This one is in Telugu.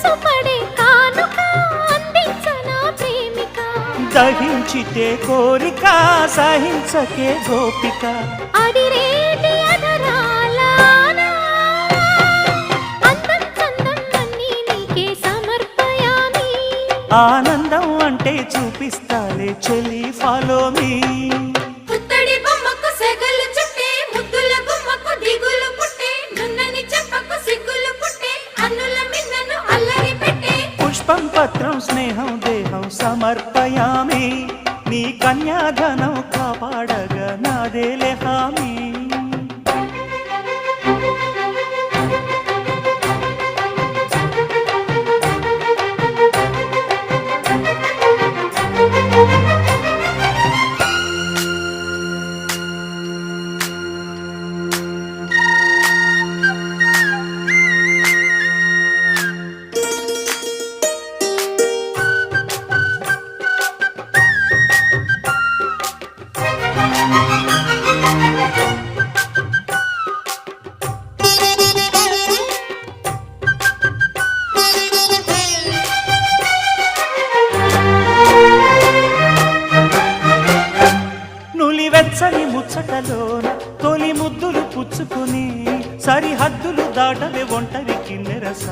మనసు పడే కానుక అందించనా ప్రేమిక దహించితే కోరిక సహించకే గోపిక అడిరేటి అధరాల అందం చందం అన్నీ నీకే సమర్పయామి ఆనందం అంటే చూపిస్తాలే చెలి ఫాలో మీ పుత్తడి బొమ్మకు సెగలు చుట్టే ముద్దుల గుమ్మకు దిగులు పుట్టే నున్నని చెప్పకు సిగ్గులు పుట్టే అన్నుల మిన్నను అల్లరి పెట్టే పుష్పం పత్రం స్నేహం దేహం సమర్పయామి నీ కన్యాధనం కాపాడగా నాదేలే హామీ వెచ్చని ముచ్చటలోన తొలి ముద్దులు పుచ్చుకుని సరిహద్దులు దాటవే ఒంటరి కిన్నెరస